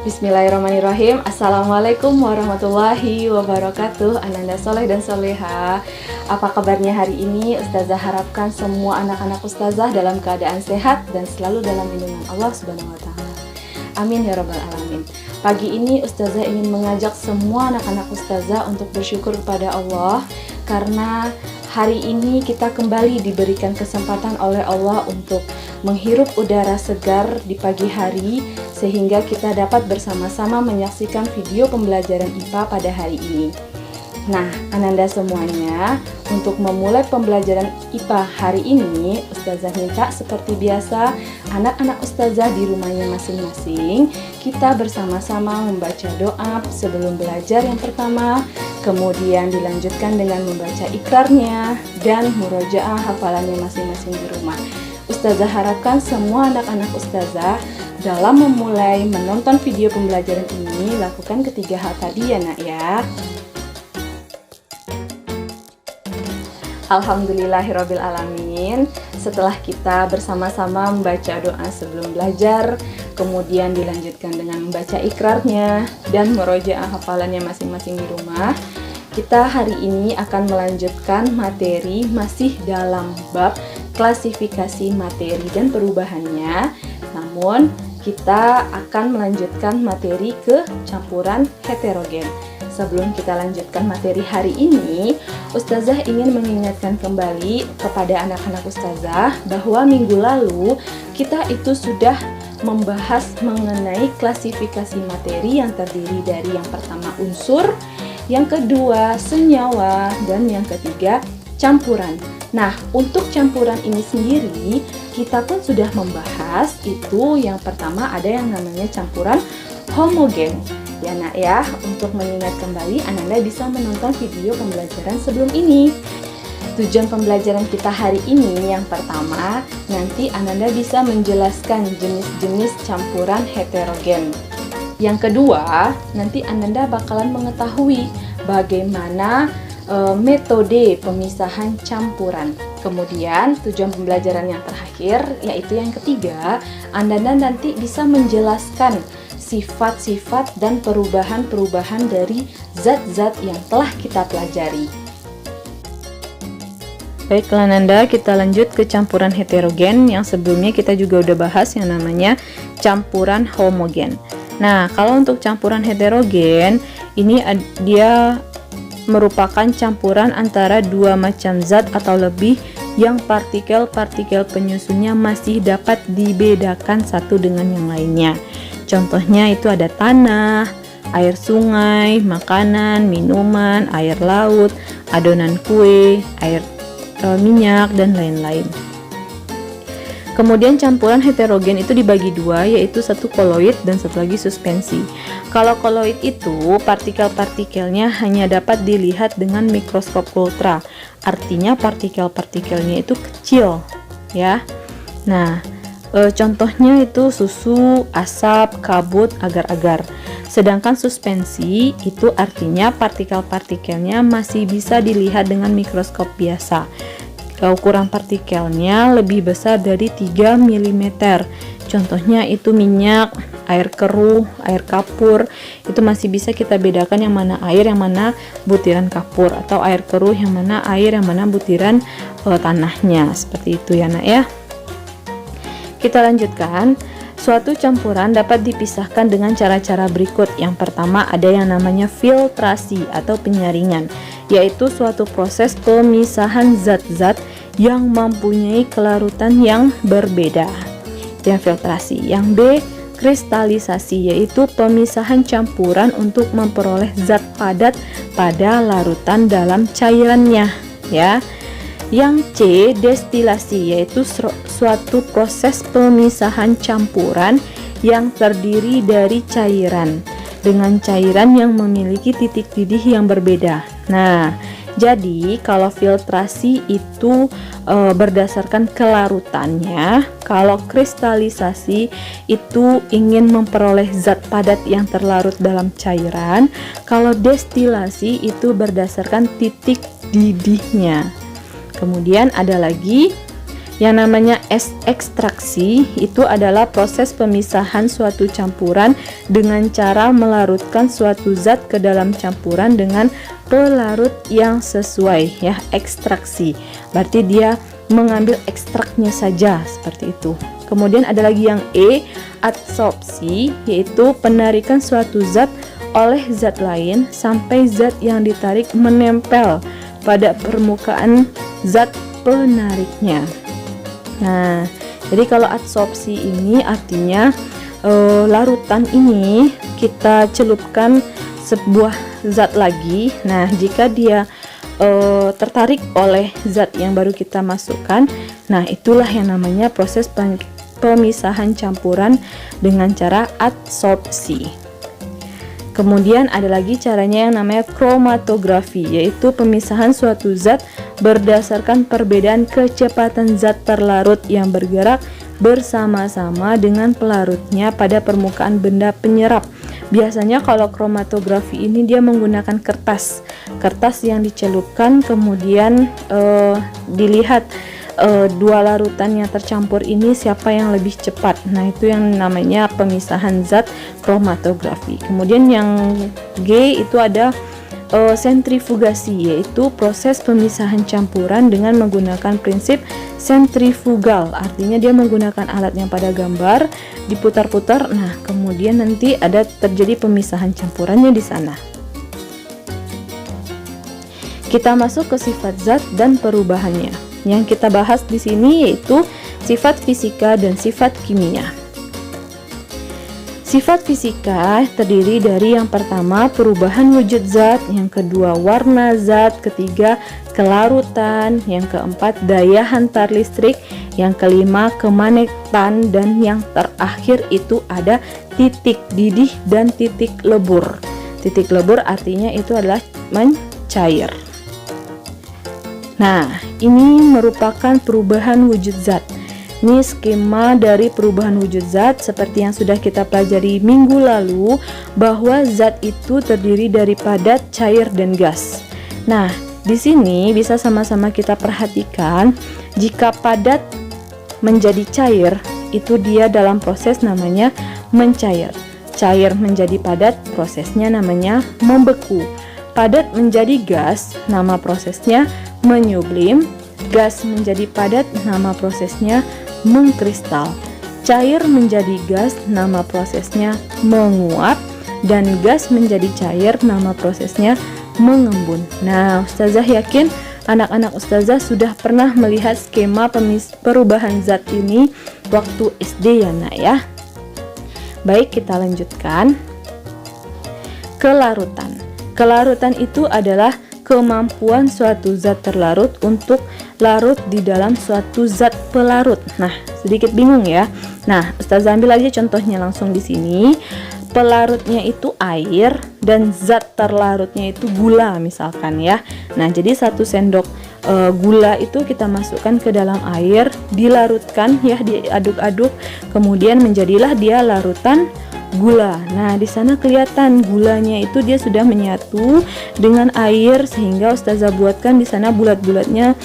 Bismillahirrahmanirrahim. Assalamualaikum warahmatullahi wabarakatuh. Ananda soleh dan soleha. Apa kabarnya hari ini? Ustazah harapkan semua anak-anak ustazah dalam keadaan sehat dan selalu dalam lindungan Allah Subhanahu wa Ta'ala. Amin ya rabbal alamin. Pagi ini ustazah ingin mengajak semua anak-anak ustazah untuk bersyukur kepada Allah karena hari ini kita kembali diberikan kesempatan oleh Allah untuk menghirup udara segar di pagi hari sehingga kita dapat bersama-sama menyaksikan video pembelajaran IPA pada hari ini. Nah, Ananda semuanya, untuk memulai pembelajaran IPA hari ini, Ustazah minta seperti biasa, anak-anak Ustazah di rumahnya masing-masing, kita bersama-sama membaca doa sebelum belajar yang pertama, kemudian dilanjutkan dengan membaca ikrarnya, dan murojaah hafalannya masing-masing di rumah. Ustazah harapkan semua anak-anak Ustazah dalam memulai menonton video pembelajaran ini, lakukan ketiga hal tadi ya nak ya. Alhamdulillahirrabbilalamin. Setelah kita bersama-sama membaca doa sebelum belajar, kemudian dilanjutkan dengan membaca ikrarnya dan murojaah hafalannya masing-masing di rumah, kita hari ini akan melanjutkan materi masih dalam bab klasifikasi materi dan perubahannya. Namun kita akan melanjutkan materi ke campuran heterogen. Sebelum kita lanjutkan materi hari ini, Ustazah ingin mengingatkan kembali kepada anak-anak Ustazah bahwa minggu lalu kita itu sudah membahas mengenai klasifikasi materi yang terdiri dari yang pertama unsur, yang kedua senyawa, dan yang ketiga campuran. Nah, untuk campuran ini sendiri kita pun sudah membahas itu. Yang pertama ada yang namanya campuran homogen. Ya nak ya, untuk mengingat kembali Ananda bisa menonton video pembelajaran sebelum ini. Tujuan pembelajaran kita hari ini yang pertama, nanti Ananda bisa menjelaskan jenis-jenis campuran heterogen. Yang kedua, nanti Ananda bakalan mengetahui bagaimana metode pemisahan campuran. Kemudian tujuan pembelajaran yang terakhir, yaitu yang ketiga, Ananda nanti bisa menjelaskan sifat-sifat dan perubahan-perubahan dari zat-zat yang telah kita pelajari. Baiklah Ananda, kita lanjut ke campuran heterogen yang sebelumnya kita juga udah bahas yang namanya campuran homogen. Nah, kalau untuk campuran heterogen, ini dia merupakan campuran antara dua macam zat atau lebih yang partikel-partikel penyusunnya masih dapat dibedakan satu dengan yang lainnya. Contohnya itu ada tanah, air sungai, makanan, minuman, air laut, adonan kue, air minyak, dan lain-lain. Kemudian campuran heterogen itu dibagi dua, yaitu satu koloid dan satu lagi suspensi. Kalau koloid itu partikel-partikelnya hanya dapat dilihat dengan mikroskop ultra, artinya partikel-partikelnya itu kecil, ya. Nah, contohnya itu susu, asap, kabut, agar-agar. Sedangkan suspensi itu artinya partikel-partikelnya masih bisa dilihat dengan mikroskop biasa. Ukuran partikelnya lebih besar dari 3 mm. Contohnya itu minyak, air keruh, air kapur. Itu masih bisa kita bedakan yang mana air, yang mana butiran kapur, atau air keruh yang mana air, yang mana butiran tanahnya. Seperti itu ya nak ya. Kita lanjutkan. Suatu campuran dapat dipisahkan dengan cara-cara berikut. Yang pertama ada yang namanya filtrasi atau penyaringan, yaitu suatu proses pemisahan zat-zat yang mempunyai kelarutan yang berbeda. Yang filtrasi. Yang B, kristalisasi, yaitu pemisahan campuran untuk memperoleh zat padat pada larutan dalam cairannya, ya. Yang C, destilasi, yaitu suatu proses pemisahan campuran yang terdiri dari cairan dengan cairan yang memiliki titik didih yang berbeda. Nah, jadi kalau filtrasi itu berdasarkan kelarutannya, kalau kristalisasi itu ingin memperoleh zat padat yang terlarut dalam cairan, kalau destilasi itu berdasarkan titik didihnya. Kemudian ada lagi Yang namanya ekstraksi itu adalah proses pemisahan suatu campuran dengan cara melarutkan suatu zat ke dalam campuran dengan pelarut yang sesuai, ya. Ekstraksi berarti dia mengambil ekstraknya saja, seperti itu. Kemudian ada lagi yang adsorpsi, yaitu penarikan suatu zat oleh zat lain sampai zat yang ditarik menempel pada permukaan zat penariknya. Nah, jadi kalau adsorpsi ini artinya larutan ini kita celupkan sebuah zat lagi. Nah, jika dia tertarik oleh zat yang baru kita masukkan, nah itulah yang namanya proses pemisahan campuran dengan cara adsorpsi. Kemudian ada lagi caranya yang namanya kromatografi, yaitu pemisahan suatu zat berdasarkan perbedaan kecepatan zat terlarut yang bergerak bersama-sama dengan pelarutnya pada permukaan benda penyerap. Biasanya kalau kromatografi ini dia menggunakan kertas yang dicelupkan, kemudian dilihat dua larutan yang tercampur ini siapa yang lebih cepat. Nah, itu yang namanya pemisahan zat kromatografi. Kemudian yang G itu ada sentrifugasi, yaitu proses pemisahan campuran dengan menggunakan prinsip sentrifugal. Artinya dia menggunakan alat yang pada gambar, diputar-putar. Nah, kemudian nanti ada terjadi pemisahan campurannya di sana. Kita masuk ke sifat zat dan perubahannya. Yang kita bahas di sini yaitu sifat fisika dan sifat kimia. Sifat fisika terdiri dari yang pertama perubahan wujud zat, yang kedua warna zat, ketiga kelarutan, yang keempat daya hantar listrik, yang kelima kemagnetan, dan yang terakhir itu ada titik didih dan titik lebur. Titik lebur artinya itu adalah mencair. Nah, ini merupakan perubahan wujud zat. Ini skema dari perubahan wujud zat seperti yang sudah kita pelajari minggu lalu, bahwa zat itu terdiri dari padat, cair, dan gas. Nah, di sini bisa sama-sama kita perhatikan, jika padat menjadi cair, itu dia dalam proses namanya mencair. Cair menjadi padat, prosesnya namanya membeku. Padat menjadi gas, nama prosesnya menyublim. Gas menjadi padat, nama prosesnya mengkristal. Cair menjadi gas, nama prosesnya menguap. Dan gas menjadi cair, nama prosesnya mengembun. Nah, Ustazah yakin anak-anak Ustazah sudah pernah melihat skema perubahan zat ini waktu SD ya nak ya. Baik, kita lanjutkan. Kelarutan. Kelarutan itu adalah kemampuan suatu zat terlarut untuk larut di dalam suatu zat pelarut. Nah, sedikit bingung ya. Nah, Ustazah ambil aja contohnya langsung di sini. Pelarutnya itu air dan zat terlarutnya itu gula misalkan ya. Nah, jadi 1 sendok gula itu kita masukkan ke dalam air, dilarutkan ya, diaduk-aduk, kemudian menjadilah dia larutan gula. Nah, di sana kelihatan gulanya itu dia sudah menyatu dengan air, sehingga Ustazah buatkan di sana bulat-bulatnya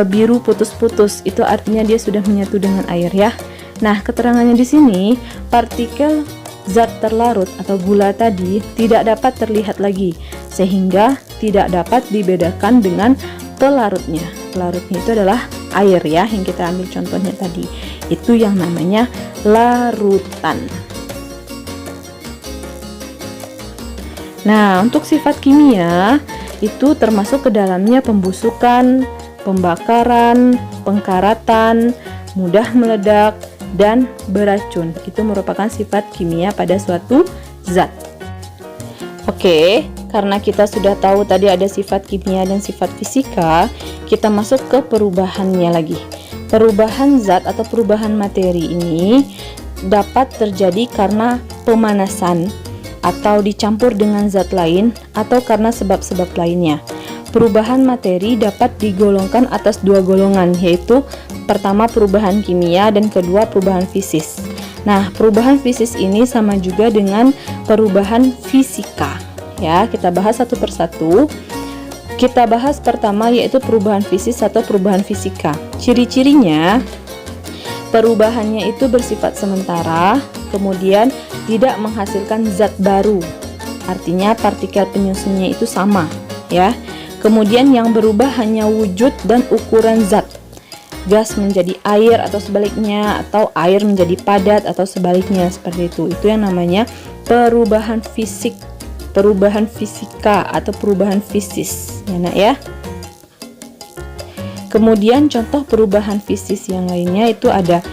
biru putus-putus. Itu artinya dia sudah menyatu dengan air ya. Nah, keterangannya di sini partikel zat terlarut atau gula tadi tidak dapat terlihat lagi, sehingga tidak dapat dibedakan dengan pelarutnya. Pelarutnya itu adalah air ya, yang kita ambil contohnya tadi. Itu yang namanya larutan. Nah, untuk sifat kimia itu termasuk ke dalamnya pembusukan, pembakaran, pengkaratan, mudah meledak, dan beracun. Itu merupakan sifat kimia pada suatu zat. Oke, karena kita sudah tahu tadi ada sifat kimia dan sifat fisika, kita masuk ke perubahannya lagi. Perubahan zat atau perubahan materi ini dapat terjadi karena pemanasan, atau dicampur dengan zat lain, atau karena sebab-sebab lainnya. Perubahan materi dapat digolongkan atas 2 golongan, yaitu pertama perubahan kimia dan kedua perubahan fisis. Nah, perubahan fisis ini sama juga dengan perubahan fisika. Ya, kita bahas satu persatu. Kita bahas pertama yaitu perubahan fisis atau perubahan fisika. Ciri-cirinya Perubahannya itu bersifat sementara, kemudian tidak menghasilkan zat baru. Artinya partikel penyusunnya itu sama, ya. Kemudian yang berubah hanya wujud dan ukuran zat. Gas menjadi air atau sebaliknya, atau air menjadi padat atau sebaliknya, seperti itu. Itu yang namanya perubahan fisik, perubahan fisika atau perubahan fisis, ya nak ya. Kemudian contoh perubahan fisis yang lainnya itu ada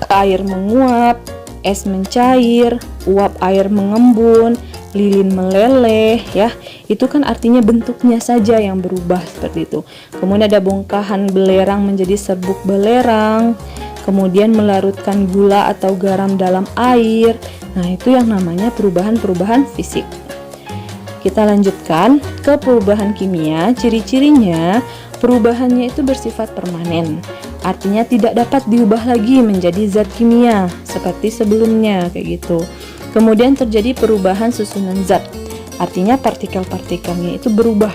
air menguap, es mencair, uap air mengembun, lilin meleleh, ya. Itu kan artinya bentuknya saja yang berubah seperti itu. Kemudian ada bongkahan belerang menjadi serbuk belerang, kemudian melarutkan gula atau garam dalam air. Nah, itu yang namanya perubahan-perubahan fisik. Kita lanjutkan ke perubahan kimia. Ciri-cirinya, perubahannya itu bersifat permanen. Artinya tidak dapat diubah lagi menjadi zat kimia seperti sebelumnya, kayak gitu. Kemudian terjadi perubahan susunan zat. Artinya partikel-partikelnya itu berubah.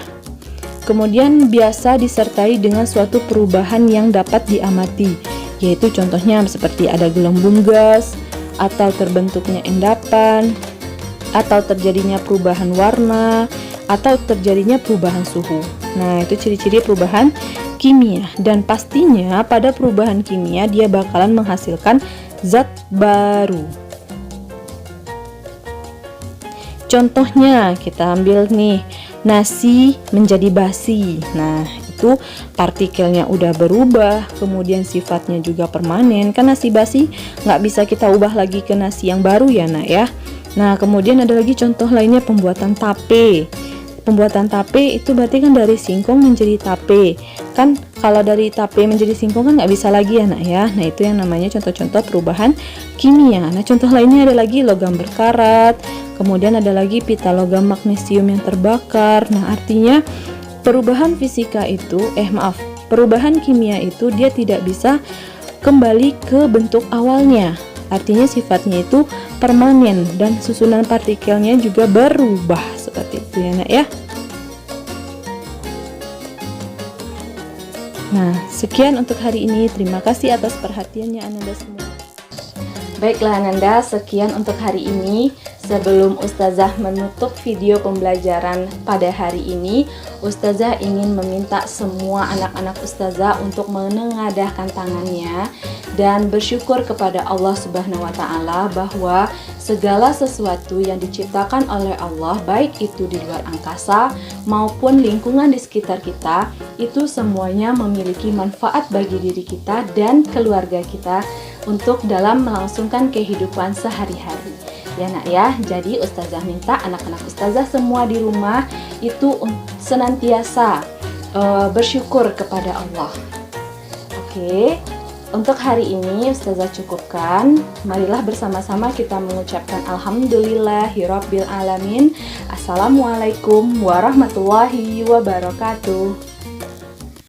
Kemudian biasa disertai dengan suatu perubahan yang dapat diamati, yaitu contohnya seperti ada gelembung gas, atau terbentuknya endapan, atau terjadinya perubahan warna, atau terjadinya perubahan suhu. Nah, itu ciri-ciri perubahan kimia. Dan pastinya pada perubahan kimia dia bakalan menghasilkan zat baru. Contohnya kita ambil nih, nasi menjadi basi. Nah, itu partikelnya udah berubah, kemudian sifatnya juga permanen. Kan nasi basi nggak bisa kita ubah lagi ke nasi yang baru ya nak ya. Nah, kemudian ada lagi contoh lainnya pembuatan tape. Pembuatan tape itu berarti kan dari singkong menjadi tape. Kan kalau dari tape menjadi singkong kan nggak bisa lagi ya nak ya. Nah, itu yang namanya contoh-contoh perubahan kimia. Nah, contoh lainnya ada lagi logam berkarat, kemudian ada lagi pita logam magnesium yang terbakar. Nah, artinya perubahan fisika itu, perubahan kimia itu dia tidak bisa kembali ke bentuk awalnya. Artinya sifatnya itu permanen dan susunan partikelnya juga berubah seperti itu ya nak ya. Nah, sekian untuk hari ini. Terima kasih atas perhatiannya Ananda semua. Baiklah Ananda, sekian untuk hari ini. Sebelum Ustazah menutup video pembelajaran pada hari ini, Ustazah ingin meminta semua anak-anak Ustazah untuk menengadahkan tangannya dan bersyukur kepada Allah Subhanahu wa Ta'ala bahwa segala sesuatu yang diciptakan oleh Allah, baik itu di luar angkasa maupun lingkungan di sekitar kita, itu semuanya memiliki manfaat bagi diri kita dan keluarga kita untuk dalam melangsungkan kehidupan sehari-hari. Ya nak ya, jadi Ustazah minta anak-anak Ustazah semua di rumah itu senantiasa bersyukur kepada Allah. Oke, untuk hari ini Ustazah cukupkan. Marilah bersama-sama kita mengucapkan Alhamdulillahirabbil alamin. Assalamualaikum warahmatullahi wabarakatuh.